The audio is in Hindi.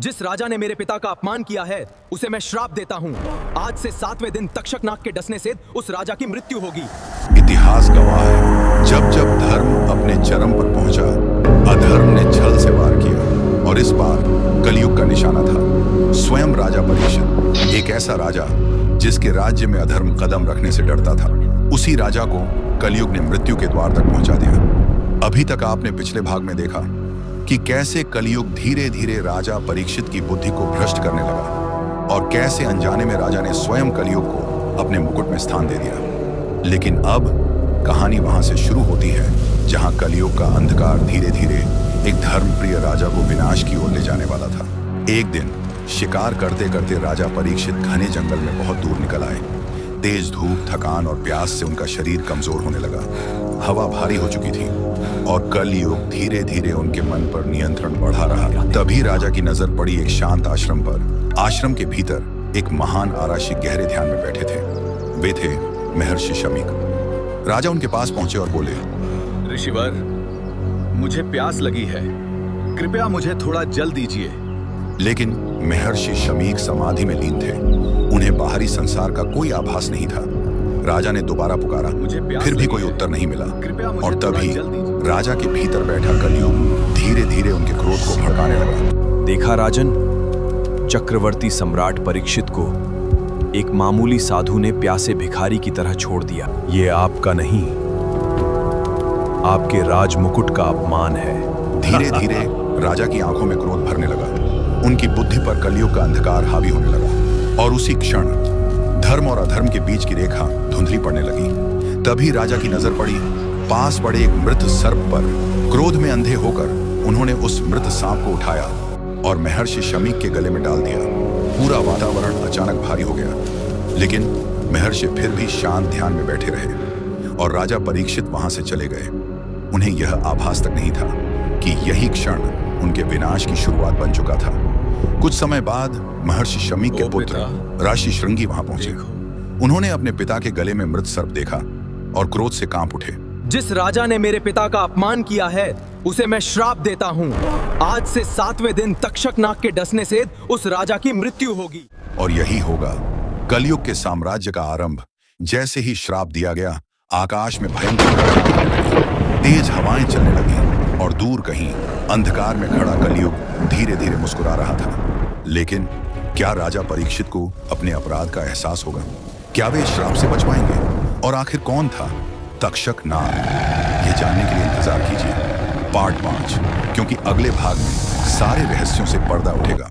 जिस राजा ने मेरे पिता का अपमान किया है उसे मैं श्राप देता हूँ। आज से 7वें दिन तक्षकनाग के डसने से उस राजा की मृत्यु होगी। इतिहास गवाह है, जब जब धर्म अपने चरम पर पहुंचा, अधर्म ने छल से वार किया और इस बार कलयुग का निशाना था स्वयं राजा परीक्षित, एक ऐसा राजा जिसके राज्य में अधर्म कदम रखने से डरता था। उसी राजा को कलयुग ने मृत्यु के द्वार तक पहुंचा दिया। अभी तक आपने पिछले भाग में देखा कि कैसे कलयुग धीरे धीरे राजा परीक्षित की बुद्धि को भ्रष्ट करने लगा और कैसे अनजाने में राजा ने स्वयं कलयुग को अपने मुकुट में स्थान दे दिया। लेकिन अब कहानी वहां से शुरू होती है जहां कलयुग का अंधकार धीरे धीरे एक धर्मप्रिय राजा को विनाश की ओर ले जाने वाला था। एक दिन शिकार करते करते राजा परीक्षित घने जंगल में बहुत दूर निकल आए। तेज धूप, थकान और प्यास से उनका शरीर कमजोर होने लगा। हवा भारी हो चुकी थी और कलयुग धीरे धीरे उनके मन पर नियंत्रण बढ़ा रहा। तभी राजा की नजर पड़ी एक शांत आश्रम पर। आश्रम के भीतर एक महान आराशी गहरे ध्यान में बैठे थे। वे थे महर्षि शमीक। राजा उनके पास पहुंचे और बोले, ऋषिवर, मुझे प्यास लगी है, कृपया मुझे थोड़ा जल दीजिए। लेकिन महर्षि शमीक समाधि में लीन थे। उन्हें बाहरी संसार का कोई आभास नहीं था। राजा ने दोबारा पुकारा, फिर भी कोई उत्तर नहीं मिला। और तभी राजा के भीतर बैठा कलयुग धीरे धीरे उनके क्रोध को भड़काने लगा। देखा राजन, चक्रवर्ती सम्राट परीक्षित को एक मामूली साधु ने प्यासे भिखारी की तरह छोड़ दिया। ये आपका नहीं, आपके राज मुकुट का अपमान है। धीरे धीरे राजा की आंखों में क्रोध भरने लगा। उनकी बुद्धि पर कलयुग का अंधकार हावी होने लगा और उसी क्षण धर्म और अधर्म के बीच की रेखा धुंधली पड़ने लगी। तभी राजा की नजर पड़ी पास पड़े एक मृत सर्प पर। क्रोध में अंधे होकर उन्होंने उस मृत सांप को उठाया और महर्षि शमीक के गले में डाल दिया। पूरा वातावरण अचानक भारी हो गया, लेकिन महर्षि फिर भी शांत ध्यान में बैठे रहे और राजा परीक्षित वहां से चले गए। उन्हें यह आभास तक नहीं था कि यही क्षण उनके विनाश की शुरुआत बन चुका था। कुछ समय बाद महर्षि शमीक के पुत्र ऋषि श्रृंगी वहां पहुंचे। उन्होंने अपने पिता के गले में मृत सर्प देखा और क्रोध से कांप उठे। जिस राजा ने मेरे पिता का अपमान किया है उसे मैं श्राप देता हूँ। आज से 7वें दिन तक्षकनाग के डसने से उस राजा की मृत्यु होगी। और यही होगा कलयुग के साम्राज्य का आरंभ। जैसे ही श्राप दिया गया, आकाश में भयंकर तेज हवाएं चलने लगी और दूर कहीं अंधकार में खड़ा कलयुग धीरे धीरे मुस्कुरा रहा था। लेकिन क्या राजा परीक्षित को अपने अपराध का एहसास होगा? क्या वे श्राप से बच पाएंगे? और आखिर कौन था तक्षकनाग? ये जानने के लिए इंतजार कीजिए पार्ट 5, क्योंकि अगले भाग में सारे रहस्यों से पर्दा उठेगा।